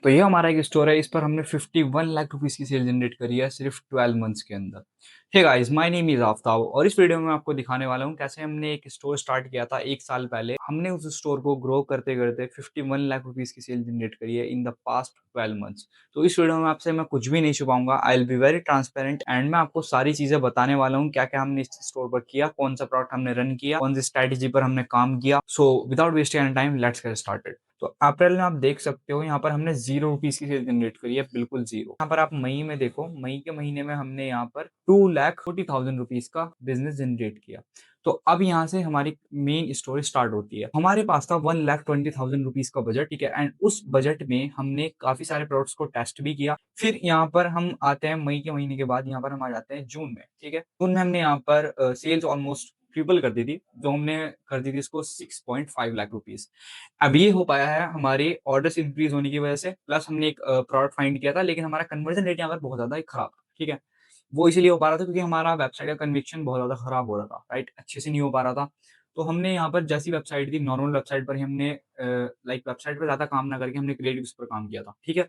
तो ये हमारा एक स्टोर है, इस पर हमने 51 लाख रुपीस की सेल जनरेट करी है सिर्फ 12 मंथ्स के अंदर। Hey guys, my name is Aftab और इस वीडियो में आपको दिखाने वाला हूँ कैसे हमने एक स्टोर स्टार्ट किया था 1 साल पहले। हमने उस स्टोर को ग्रो करते-करते 51 लाख रुपीस की सेल जनरेट करी है इन द पास्ट 12 मंथ्स। तो इस वीडियो में आपसे मैं कुछ भी नहीं छुपाऊँगा, I will be very transparent and मैं आपको सारी चीज़ें बताने वाला हूँ, क्या-क्या हमने इस स्टोर पर किया, कौन-सा प्रोडक्ट हमने रन किया, कौन-सी स्ट्रैटेजी पर हमने काम किया। So without wasting any time let's get started. तो अप्रैल में आप देख सकते हो यहाँ पर हमने 0 रुपीज़ की सेल जनरेट करी है, बिल्कुल 0। यहाँ पर आप मई में देखो, मई के महीने में हमने यहाँ पर 2,40,000 रुपीज़ का बिज़नेस जनरेट किया। तो अब यहाँ से हमारी मेन स्टोरी स्टार्ट होती है। हमारे पास था 1,20,000 रुपीज़ का बजट, ठीक है? एंड उस बजट में हमने काफ़ी सारे प्रोडक्ट्स को टेस्ट भी किया। फिर यहाँ पर हम आते हैं मई के महीने के बाद यहाँ पर हम आ जाते हैं जून में, ठीक है? जून में हमने यहाँ पर सेल्स ऑलमोस्ट ट्रिपल कर दी थी, जो हमने कर दी थी इसको 6.5 लाख रुपीज़। अब ये हो पाया है हमारे ऑर्डर्स इंक्रीज़ होने की वजह से, प्लस हमने एक प्रोडक्ट फाइंड किया था, लेकिन हमारा कन्वर्जन रेट यहाँ पर बहुत ज़्यादा ही खराब था, ठीक है? वो इसीलिए हो पा रहा था क्योंकि हमारा वेबसाइट का कन्विक्शन बहुत ज़्यादा खराब हो रहा था, राइट? अच्छे से नहीं हो पा रहा था। तो हमने यहाँ पर जैसी वेबसाइट थी, नॉर्मल वेबसाइट पर ही हमने लाइक वेबसाइट पे ज़्यादा काम ना करके हमने क्रिएटिव्स पर काम किया था, ठीक है?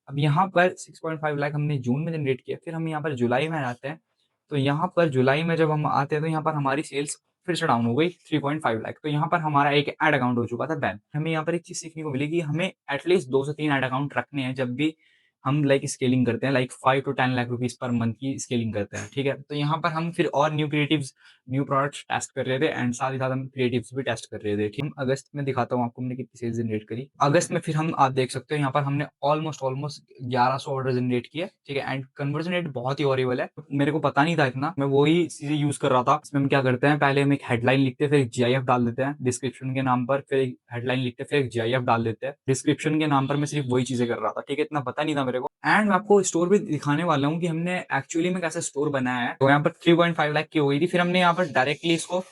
अब यहाँ पर 6.5 लाख हमने जून में जनरेट किया, फिर हम यहाँ पर जुलाई में आते हैं। तो यहाँ पर जुलाई में जब हम आते हैं तो यहाँ पर हमारी सेल्स फिर से डाउन हो गई 3.5 लाख। तो यहाँ पर हमारा एक ऐड अकाउंट हो चुका था बैन। हमें यहाँ पर एक चीज़ सीखने को मिली कि हमें एटलीस्ट 2 से 3 ऐड अकाउंट रखने हैं जब भी हम लाइक स्केलिंग करते हैं, like 5 to 10 lakh rupees per month की स्केलिंग करते हैं, ठीक है? तो यहाँ पर हम फिर और new creatives, new products test कर रहे थे एंड साथ ही साथ हम क्रिएटिव्स भी टेस्ट कर रहे थे, ठीक है? हम अगस्त में दिखाता हूँ आपको हमने कितनी सेल्स जनरेट करी। अगस्त में फिर हम आप देख सकते हो यहाँ पर हमने ऑलमोस्ट 1100 ऑर्डर जनरेट किए, ठीक है? एंड कन्वर्जन रेट बहुत ही हॉरिबल है। मेरे को पता नहीं था इतना, मैं वही चीज़ें यूज़ कर रहा था। इसमें हम क्या करते हैं, पहले हम एक हेडलाइन लिखते हैं, फिर एक जीआईएफ डाल देते हैं डिस्क्रिप्शन के नाम पर, फिर एक हेडलाइन लिखते हैं, फिर एक जीआईएफ डाल देते हैं। डिस्क्रिप्शन के नाम पर मैं सिर्फ वही चीज़ें कर रहा था, ठीक है? इतना पता नहीं था मेरे को। एंड मैं आपको स्टोर भी दिखाने वाला हूँ कि हमने एक्चुअली में कैसे स्टोर बनाया है। तो यहाँ पर 3.5 लाख की हो गई थी, फिर हमने यहाँ पर डायरेक्टली इसको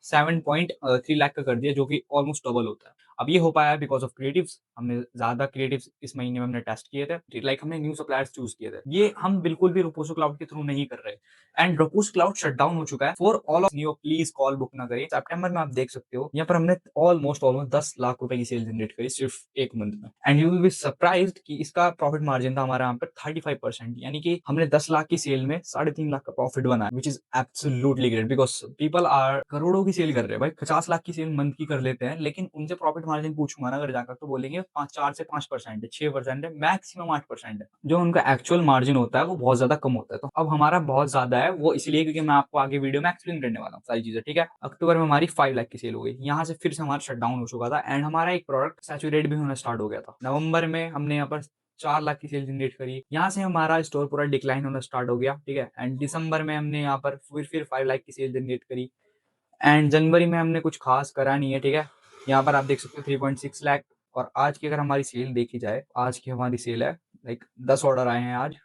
7.3 लाख का कर दिया, जो कि ऑलमोस्ट डबल होता है। अब ये हो पाया है बिकॉज़ ऑफ क्रिएटिव्स। हमने ज़्यादा क्रिएटिव्स इस महीने में हमने टेस्ट किए थे। लाइक हमने न्यू सप्लायर्स चूज़ किए थे। ये हम बिल्कुल भी रोपोसो क्लाउड के थ्रू नहीं कर रहे। And Roposo cloud shut down हो चुका है। For all of new please call book ना करें। सितंबर में आप देख सकते हो, यहाँ पर हमने ऑलमोस्ट 10 लाख रुपए की सेल जनरेट करी सिर्फ 1 मंथ में। And you will be surprised कि इसका प्रॉफिट मार्जिन था हमारा यहाँ पर 35%, यानी कि हमने 10 लाख की सेल में 3.5 लाख का प्रॉफिट बनाया, which is absolutely great because people are करोड़ों की सेल कर रहे हैं भाई, 50 लाख की सेल मंथ की कर लेते हैं, लेकिन उनसे प्रॉफिट मार्जिन पूछूँगा ना अगर जाकर तो बोलेंगे 5 4 से 5% है, 6% है, मैक्सिमम 8% है। जो उनका एक्चुअल मार्जिन होता है वो बहुत ज़्यादा कम होता है। तो अब हमारा बहुत ज़्यादा है, वो इसलिए क्योंकि मैं आपको आगे वीडियो में एक्सप्लेन करने वाला हूँ सारी चीज़ें, ठीक है? अक्टूबर में हमारी 5 लाख की सेल हो गई। यहाँ से फिर से हमारा शटडाउन हो चुका था एंड हमारा एक प्रोडक्ट सैचुरेट भी होना स्टार्ट हो गया था। नवंबर में हमने यहाँ पर 4 लाख की सेल जनरेट करी। यहाँ से हमारा स्टोर पूरा डिक्लाइन होना स्टार्ट हो गया, ठीक है? एंड दिसंबर में हमने यहाँ पर फिर 5 लाख की सेल जनरेट करी। एंड जनवरी में हमने कुछ खास करा नहीं है, ठीक है? यहाँ पर आप देख सकते हो 3.6 लाख। और आज की अगर हमारी सेल देखी जाए, आज की हमारी सेल है लाइक 10 ऑर्डर आए हैं आज,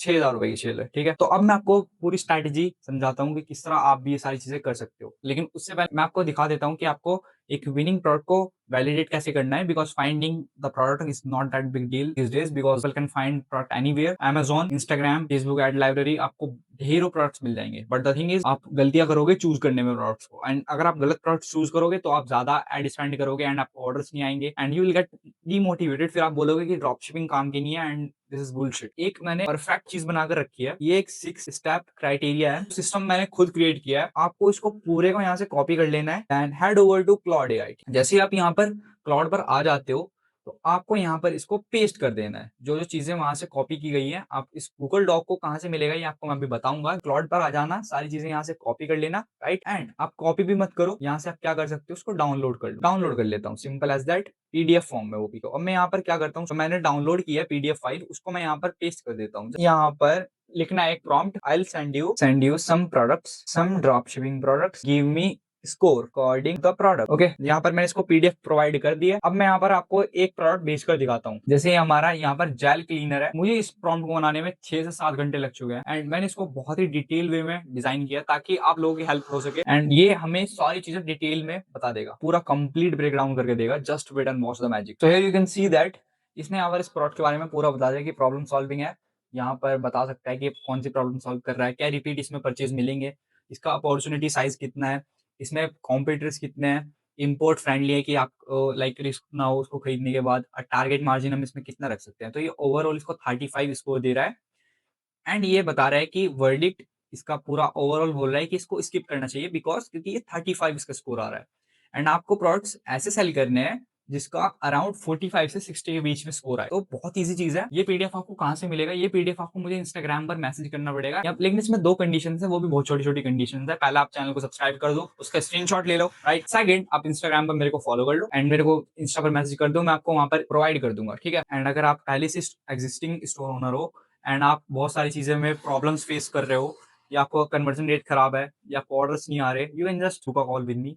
6,000 रुपए की सेल है, ठीक है? तो अब मैं आपको पूरी स्ट्रैटेजी समझाता हूँ कि किस तरह आप भी ये सारी चीज़ें कर सकते हो। लेकिन उससे पहले मैं आपको दिखा देता हूँ कि आपको एक विनिंग प्रोडक्ट को वैलिडेट कैसे करना है, because finding the product is not that big deal these days because people can find product anywhere. Amazon, Instagram, Facebook ad library, आपको ढेरों प्रोडक्ट्स मिल जाएँगे। बट द थिंग इज़ आप गलतियाँ करोगे चूज़ करने में प्रोडक्ट्स को, एंड अगर आप गलत प्रोडक्ट्स चूज़ करोगे तो आप ज़्यादा एड स्पेंड करोगे एंड आपको ऑर्डर्स नहीं आएँगे and you will get demotivated. फिर आप बोलोगे कि ड्रॉप शिपिंग काम की नहीं है एंड दिस इज बुलशिट। एक मैंने परफेक्ट चीज बनाकर रखी है, ये एक 6 स्टेप क्राइटेरिया है, सिस्टम मैंने खुद क्रिएट किया है। आपको इसको पूरे को यहाँ से कॉपी कर लेना है and head over to Claude AI. जैसे ही आप यहाँ पर क्लॉड पर आ जाते हो तो आपको यहाँ पर इसको पेस्ट कर देना है। जो जो चीजें वहां से कॉपी की गई है, आप इस गूगल डॉक को कहाँ से मिलेगा ये आपको मैं अभी बताऊंगा। क्लॉड पर आ जाना, सारी चीजें यहाँ से कॉपी कर लेना, राइट? एंड आप कॉपी भी मत करो, यहाँ से आप क्या कर सकते हो, उसको डाउनलोड कर लो। डाउनलोड कर लेता हूँ, simple as that. PDF form में वो भी। अब मैं यहाँ पर क्या करता हूँ, तो मैंने डाउनलोड किया है पीडीएफ फाइल, उसको मैं यहाँ पर पेस्ट कर देता हूँ। यहाँ पर लिखना है एक prompt, I will send you some products, some drop shipping products, give me score according the product. Okay, यहाँ पर मैंने इसको पीडीएफ प्रोवाइड कर दिया। अब मैं यहाँ पर आपको एक प्रोडक्ट भेजकर दिखाता हूँ। जैसे हमारा यहाँ पर जेल क्लीनर है, मुझे इस प्रॉम्प्ट को बनाने में 6 से 7 घंटे लग चुके हैं एंड मैंने इसको बहुत ही डिटेल वे में डिजाइन किया ताकि आप लोगों की हेल्प हो सके एंड ये हमें सारी चीजें डिटेल में बता देगा, पूरा कंप्लीट ब्रेक डाउन करके देगा। Just wait and watch the magic. So here you can see that इसने यहाँ पर इस प्रोडक्ट के बारे में पूरा बता दिया कि प्रॉब्लम सॉल्विंग है। यहाँ पर बता सकता है कि कौन सी प्रॉब्लम सॉल्व कर रहा है, क्या रिपीट इसमें परचेज मिलेंगे, इसका अपॉर्चुनिटी साइज कितना है, इसमें कॉम्पिटिटर्स कितने हैं, इम्पोर्ट फ्रेंडली है कि आप लाइक रिस्क ना हो उसको खरीदने के बाद। टारगेट मार्जिन हम इसमें कितना रख सकते हैं, तो ये ओवरऑल इसको 35 स्कोर दे रहा है। एंड ये बता रहा है कि वर्डिक्ट इसका पूरा ओवरऑल बोल रहा है कि इसको स्किप करना चाहिए बिकॉज़ क्योंकि ये 35 इसका स्कोर आ रहा है। एंड आपको प्रोडक्ट्स ऐसे सेल करने हैं जिसका अराउंड 45 से 60 के बीच में स्कोर आए। तो बहुत ईज़ी चीज़ है। ये पीडीएफ आपको कहाँ से मिलेगा? ये पीडीएफ आपको मुझे इंस्टाग्राम पर मैसेज करना पड़ेगा। लेकिन इसमें 2 कंडीशंस है, वो भी बहुत छोटी-छोटी कंडीशंस है। पहला आप चैनल को सब्सक्राइब कर दो, उसका स्क्रीनशॉट ले लो, राइट? सेकंड आप इंस्टाग्राम पर मेरे को फॉलो कर लो एंड मेरे को इंस्टा पर मैसेज कर दो, मैं आपको वहाँ पर प्रोवाइड कर दूँगा, ठीक है? एंड अगर आप पहले से एक्जिस्टिंग स्टोर ओनर हो एंड आप बहुत सारी चीज़ें में प्रॉब्लम्स फेस कर रहे हो या आपका कन्वर्जन रेट खराब है या आपको ऑर्डर्स नहीं आ रहे, you can just book a call with me.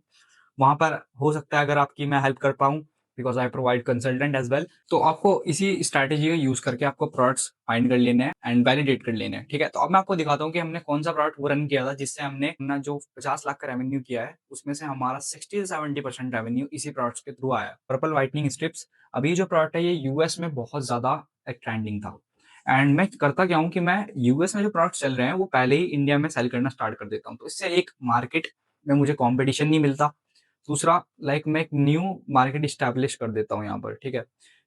वहाँ पर हो सकता है अगर आपकी मैं हेल्प कर पाऊँ because I provide consultant as well. तो आपको इसी स्ट्रैटेजी का यूज़ करके आपको प्रोडक्ट्स फाइंड कर लेने हैं एंड वैलिडेट कर लेने हैं, ठीक है? तो अब मैं आपको दिखाता हूँ कि हमने कौन-सा प्रोडक्ट वो रन किया था जिससे हमने अपना जो 50 लाख का रेवेन्यू किया है, उसमें से हमारा 60 से 70% रेवेन्यू इसी प्रोडक्ट्स के थ्रू आया है। पर्पल व्हाइटनिंग स्ट्रिप्स, अभी जो प्रोडक्ट है ये यूएस में बहुत ज़्यादा एक ट्रेंडिंग था। एंड मैं करता क्या हूँ कि मैं यूएस में जो प्रोडक्ट्स चल रहे हैं वो पहले ही इंडिया में सेल करना स्टार्ट कर देता हूँ। तो इससे एक मार्केट में मुझे कॉम्पिटिशन नहीं मिलता। दूसरा लाइक मैं एक न्यू मार्केट इस्टैब्लिश कर देता हूँ यहाँ पर, ठीक है?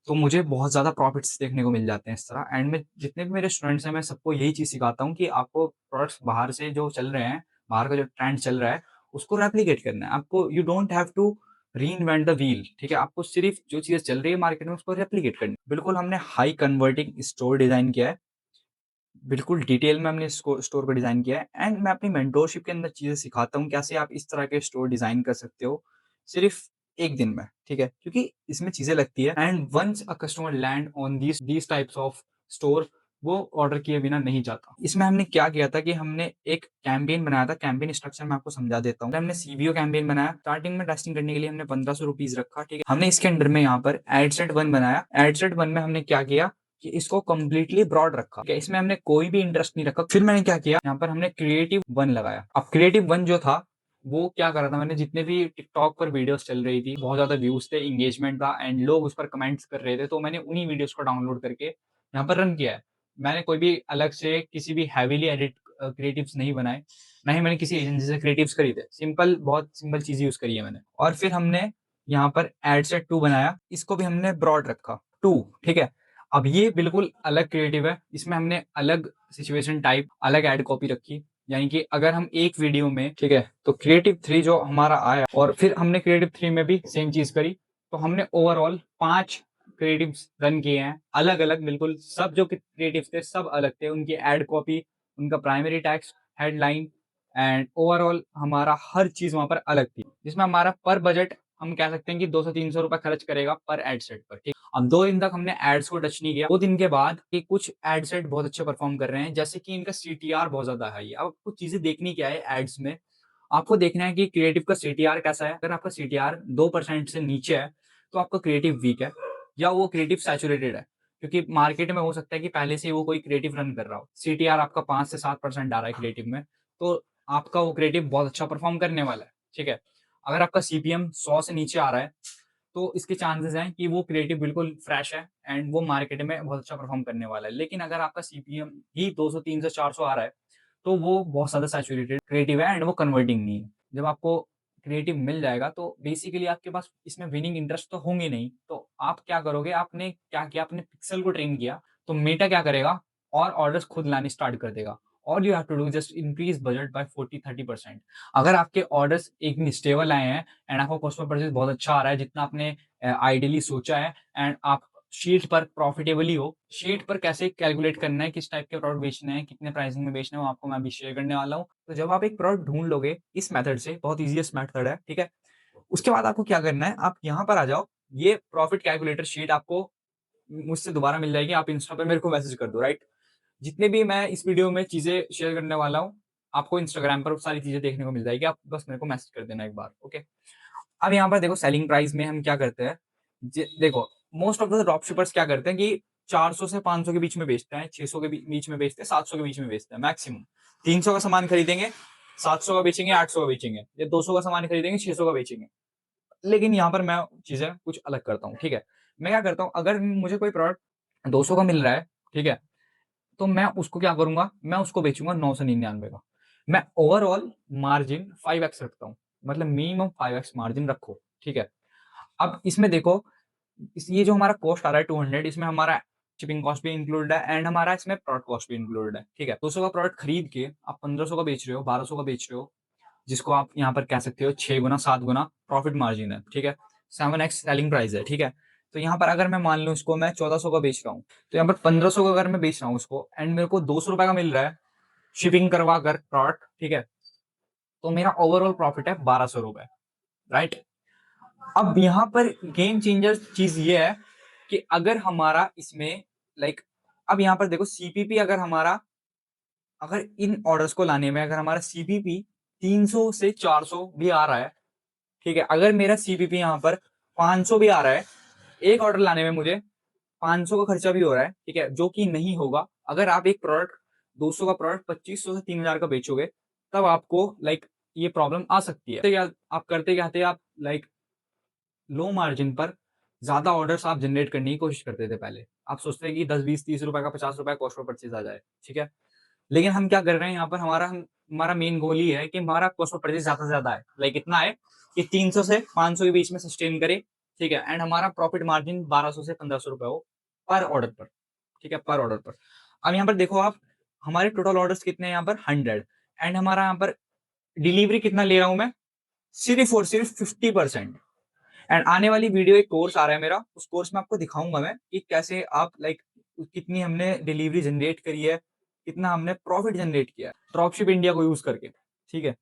तो मुझे बहुत ज़्यादा प्रॉफिट्स देखने को मिल जाते हैं इस तरह। एंड मैं जितने भी मेरे स्टूडेंट्स हैं मैं सबको यही चीज़ सिखाता हूँ कि आपको प्रोडक्ट्स बाहर से जो चल रहे हैं, बाहर का जो ट्रेंड चल रहा है, उसको रेप्लिकेट करना है। आपको you don't have to reinvent the wheel, ठीक है? आपको सिर्फ़ जो चीज़ें चल रही है मार्केट में उसको रेप्लिकेट करनी है। बिल्कुल हमने हाई कन्वर्टिंग स्टोर डिज़ाइन किया है। बिल्कुल डिटेल में हमने इसको स्टोर को डिज़ाइन किया है एंड मैं अपनी मेंटोरशिप के अंदर चीज़ें सिखाता हूँ, कैसे आप इस तरह के स्टोर डिज़ाइन कर सकते हो, सिर्फ़ 1 दिन में, ठीक है? क्योंकि इसमें चीज़ें लगती है and once a customer land on these types of store, वो ऑर्डर किए बिना नहीं जाता। इसमें हमने क्या किया था कि हमने एक कैंपेन बनाया था, कैंपेन स्ट्रक्चर मैं आपको समझा देता हूँ। हमने सीबीओ कैंपेन बनाया, स्टार्टिंग में टेस्टिंग करने के लिए हमने ₹1500 रखा, ठीक है? हमने इसके अंडर में यहाँ पर एडसेट 1 बनाया, एडसेट 1 में हमने क्या किया कि इसको कंप्लीटली ब्रॉड रखा, ठीक है? इसमें हमने कोई भी इंटरेस्ट नहीं रखा। फिर मैंने क्या किया, यहाँ पर हमने क्रिएटिव 1 लगाया। अब क्रिएटिव 1 जो था, वो क्या कर रहा था, मैंने जितने भी टिकटॉक पर वीडियोज़ चल रही थी, बहुत ज़्यादा व्यूज़ थे, एंगेजमेंट था एंड लोग उस पर कमेंट्स कर रहे थे, तो मैंने उन्हीं वीडियोज़ को डाउनलोड करके यहाँ पर रन किया है। मैंने कोई भी अलग से किसी भी हेवीली एडिट क्रिएटिव्स नहीं बनाए, ना ही मैंने किसी एजेंसी से क्रिएटिव्स खरीदे। सिंपल बहुत सिंपल चीज़ यूज़ करी है मैंने। और फिर हमने यहाँ पर एडसेट 2 बनाया, इसको भी हमने ब्रॉड रखा, 2, ठीक है? अब ये बिल्कुल अलग क्रिएटिव है। इसमें हमने अलग सिचुएशन टाइप, अलग एड कॉपी रखी। यानी कि अगर हम एक वीडियो में, ठीक है, तो क्रिएटिव 3 जो हमारा आया और फिर हमने क्रिएटिव 3 में भी सेम चीज़ करी। तो हमने ओवरऑल 5 क्रिएटिव्स रन किए हैं, अलग-अलग बिल्कुल सब जो क्रिएटिव्स थे सब अलग थे। उनकी एड कॉपी, उनका primary text, headline and overall हमारा हर चीज़ वहाँ पर अलग थी। जिसमें हमारा पर बजट हम कह सकते हैं कि 200-300 रुपए खर्च करेगा पर एड सेट पर, ठीक। अब 2 दिन तक हमने एड्स को टच नहीं किया। 2 दिन के बाद ये कुछ एड सेट बहुत अच्छे परफॉर्म कर रहे हैं, जैसे कि इनका सीटीआर बहुत ज़्यादा हाई है। अब आपको चीज़ें देखनी क्या है एड्स में, आपको देखना है कि क्रिएटिव का सीटीआर कैसा है। अगर आपका सीटीआर 2% से नीचे है, तो आपका क्रिएटिव वीक है या वो क्रिएटिव सैचुरेटेड है। क्योंकि मार्केट में हो सकता है कि पहले से ही वो कोई क्रिएटिव रन कर रहा हो। सीटीआर आपका 5 से 7% आ रहा है क्रिएटिव में, तो आपका वो क्रिएटिव बहुत अच्छा परफॉर्म करने वाला है, ठीक है। अगर आपका सीपीएम 100 से नीचे आ रहा है, तो इसके चांसेस हैं कि वो क्रिएटिव बिल्कुल फ्रेश है एंड वो मार्केट में बहुत अच्छा परफॉर्म करने वाला है। लेकिन अगर आपका सीपीएम ही 200, 300, 400 आ रहा है, तो वो बहुत ज़्यादा सैचुरेटेड क्रिएटिव है एंड वो कन्वर्टिंग नहीं है। जब आपको क्रिएटिव मिल जाएगा तो बेसिकली आपके पास इसमें विनिंग इंटरेस्ट तो होंगे नहीं। तो आप क्या करोगे, आपने क्या किया, आपने पिक्सेल को ट्रेन किया, तो मेटा क्या करेगा और ऑर्डर्स खुद लाने स्टार्ट कर देगा। All you have to do just increase budget by 40-30%। अगर आपके ऑर्डर्स एक दिन स्टेबल आए हैं एंड आपका कॉस्ट ऑफ परचेज बहुत अच्छा आ रहा है जितना आपने आइडियली सोचा है एंड आप शीट पर प्रॉफिटेबली हो, शीट पर कैसे कैलकुलेट करना है, किस टाइप के प्रोडक्ट बेचने हैं, कितने प्राइसिंग में बेचने हैं, वो आपको मैं अभी शेयर करने वाला हूँ। तो जब आप एक प्रोडक्ट ढूँढ लोगे इस मेथड से, बहुत ईज़ीएस्ट मेथड है, ठीक है? उसके बाद आपको क्या करना है, आप यहाँ पर आ जाओ, ये प्रॉफिट कैलकुलेटर शीट आपको मुझसे दोबारा मिल जाएगी, आप इंस्टा पे मेरे को मैसेज कर दो, राइट? जितने भी मैं इस वीडियो में चीज़ें शेयर करने वाला हूँ, आपको इंस्टाग्राम पर सारी चीज़ें देखने को मिल जाएगी, आप बस मेरे को मैसेज कर देना एक बार, ओके? अब यहाँ पर देखो सेलिंग प्राइस में हम क्या करते हैं, देखो most of the drop shippers क्या करते हैं कि 400 से 500 के बीच में बेचते हैं, 600 के बीच में बेचते हैं, 700 के बीच में बेचते हैं मैक्सिमम। 300 का सामान खरीदेंगे, 700 का बेचेंगे, 800 का बेचेंगे, या 200 का सामान खरीदेंगे, 600 का बेचेंगे। लेकिन यहाँ पर मैं चीजें कुछ अलग करता हूँ, ठीक है? मैं क्या करता हूँ, अगर मुझे कोई प्रोडक्ट 200 का मिल रहा है, ठीक है, तो मैं उसको क्या करूंगा, मैं उसको बेचूंगा 999 का। मैं ओवरऑल मार्जिन 5x रखता हूँ, मतलब मिनिमम 5x मार्जिन रखो, ठीक है। अब इसमें देखो, ये जो हमारा कॉस्ट आ रहा है 200, इसमें हमारा शिपिंग कॉस्ट भी इंक्लूडेड है एंड हमारा इसमें प्रोडक्ट कॉस्ट भी इंक्लूडेड है। ठीक है, 200 का प्रोडक्ट खरीद के आप 1500 का बेच रहे हो, 1200 का बेच रहे हो, जिसको आप यहाँ पर कह सकते हो 6 गुना 7 गुना प्रॉफिट मार्जिन है। ठीक है, 7x सेलिंग प्राइस है। ठीक है, तो यहाँ पर अगर मैं मान लूँ इसको मैं 1400 का बेच रहा हूँ, तो यहाँ पर 1500 का अगर मैं बेच रहा हूँ उसको एंड मेरे को 200 रुपए का मिल रहा है शिपिंग करवा कर प्रोडक्ट। ठीक है, तो मेरा ओवरऑल प्रॉफिट है 1200 रुपए, राइट। अब यहाँ पर गेम चेंजर चीज ये है कि अगर हमारा इसमें लाइक अब यहाँ पर देखो सीपीपी, अगर इन ऑर्डर्स को लाने में अगर हमारा सीपीपी 300 से 400 भी आ रहा है, ठीक है, अगर मेरा सीपीपी यहाँ पर 500 भी आ रहा है, एक ऑर्डर लाने में मुझे 500 का खर्चा भी हो रहा है, ठीक है, जो कि नहीं होगा अगर आप एक प्रोडक्ट 200 का प्रोडक्ट 2500 से 3000 का बेचोगे, तब आपको लाइक ये प्रॉब्लम आ सकती है। तो या आप करते क्या थे, आप लाइक लो मार्जिन पर ज्यादा ऑर्डर्स आप जनरेट करने की कोशिश करते थे। पहले आप सोचते हैं कि 10 20 30 रुपए का 50 रुपए कॉस्ट पर परचेज आ जाए, ठीक है, लेकिन हम क्या कर रहे हैं यहाँ पर, हमारा मेन गोल ही है कि हमारा कॉस्ट ऑफ परचेज ज्यादा से ज्यादा है, लाइक इतना है कि 300 से 500 के बीच में सस्टेन करे। ठीक है, एंड हमारा प्रॉफिट मार्जिन 1200 से 1500 रुपए हो पर ऑर्डर पर। ठीक है, पर ऑर्डर पर। अब यहाँ पर देखो आप, हमारे टोटल ऑर्डर्स कितने हैं यहाँ पर 100, एंड हमारा यहाँ पर डिलीवरी कितना ले रहा हूं मैं, सिर्फ और सिर्फ 50%। एंड आने वाली वीडियो एक कोर्स आ रहा है मेरा, उस कोर्स में आपको दिखाऊंगा मैं कि कैसे आप लाइक कितनी हमने डिलीवरी जनरेट करी है, कितना हमने प्रॉफिट जनरेट किया है ड्रॉपशिप इंडिया को यूज करके। ठीक है,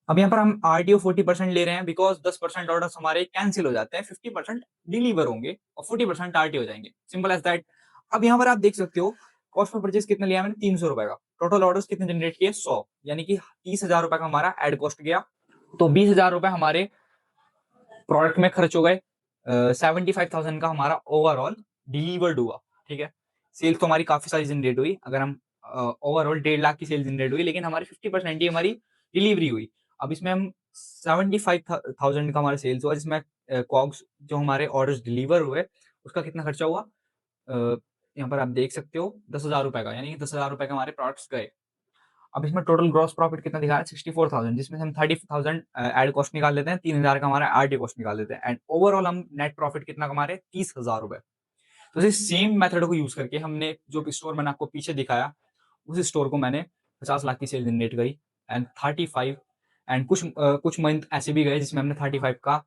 अब यहाँ पर हम आरटीओ 40% ले रहे हैं बिकॉज 10% ऑर्डर्स हमारे कैंसिल हो जाते हैं, 50% डिलीवर होंगे और 40% आरटीओ हो जाएंगे, सिंपल एज दैट। अब यहाँ पर आप देख सकते हो कॉस्ट ऑफ परचेज कितना लिया मैंने, 300 रुपए का। टोटल ऑर्डर्स कितने जनरेट किए, 100, यानी कि 30,000 रुपए का हमारा एड कॉस्ट गया। तो 20,000 रुपए हमारे प्रोडक्ट में खर्च हो गए। 75,000 का हमारा ओवरऑल डिलीवर्ड हुआ। ठीक है, सेल्स तो हमारी काफी सारी जनरेट हुई, अगर हम ओवरऑल 1.5 लाख की सेल जनरेट हुई, लेकिन हमारी 50% ही हमारी डिलीवरी हुई। अब इसमें हम 75,000 का हमारा सेल्स हुआ, जिसमें कॉग्स जो हमारे ऑर्डर्स डिलीवर हुए उसका कितना खर्चा हुआ, यहाँ पर आप देख सकते हो 10,000 रुपए का, यानी कि 10,000 रुपए के हमारे प्रोडक्ट्स गए। अब इसमें टोटल ग्रॉस प्रॉफिट कितना दिखा रहा है, 64,000, जिसमें से हम 30,000 एड कॉस्ट निकाल लेते हैं, 3,000 का हमारा आरटी कॉस्ट निकाल लेते हैं, एंड ओवरऑल हम नेट प्रॉफिट कितना कमा रहे हैं, 30,000 रुपए। तो इस सेम मेथड को यूज करके हमने जो स्टोर मैंने आपको पीछे दिखाया, उस स्टोर को मैंने 50 लाख की सेल जनरेट करी एंड 35, एंड कुछ मंथ ऐसे भी गए जिसमें हमने 35 का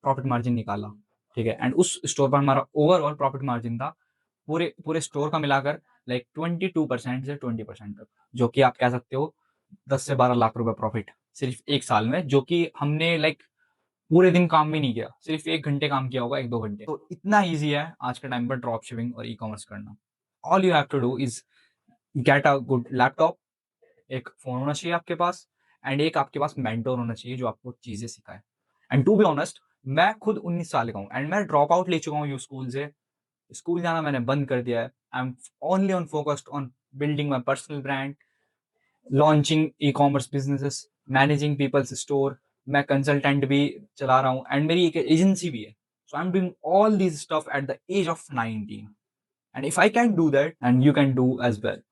प्रॉफिट मार्जिन निकाला। ठीक है, एंड उस स्टोर पर हमारा ओवरऑल प्रॉफिट मार्जिन था पूरे पूरे स्टोर का मिलाकर लाइक 22% से 20% तक, जो कि आप कह सकते हो 10 से 12 लाख रुपए प्रॉफिट सिर्फ एक साल में, जो कि हमने लाइक पूरे दिन काम भी नहीं किया, सिर्फ 1 घंटे काम किया होगा, 1-2 घंटे। तो इतना ईजी है आज के टाइम पर ड्रॉप शिपिंग और ई कॉमर्स करना। All you have to do is get a good laptop, एक फोन होना चाहिए आपके पास, एंड एक आपके पास मेंटोर होना चाहिए जो आपको चीजें सिखाए। एंड टू बी ऑनेस्ट, मैं खुद 19 साल का हूँ एंड मैं ड्रॉप आउट ले चुका हूँ स्कूल से। स्कूल जाना मैंने बंद कर दिया है। I am only on focused on building my personal brand, launching e commerce businesses, managing peoples store. मैं कंसल्टेंट भी चला रहा हूँ एंड मेरी एक एजेंसी भी है। So I am doing all this stuff at the age of 19, and if I can do that and you can do as well.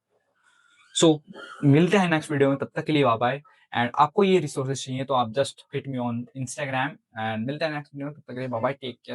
So मिलते हैं नेक्स्ट वीडियो में, तब तक के लिए बाय बाय। एंड आपको ये रिसोर्सेज चाहिए तो आप just hit me on Instagram, and मिलते हैं नेक्स्ट वीडियो में, तब तक के लिए बाय बाय, टेक केयर।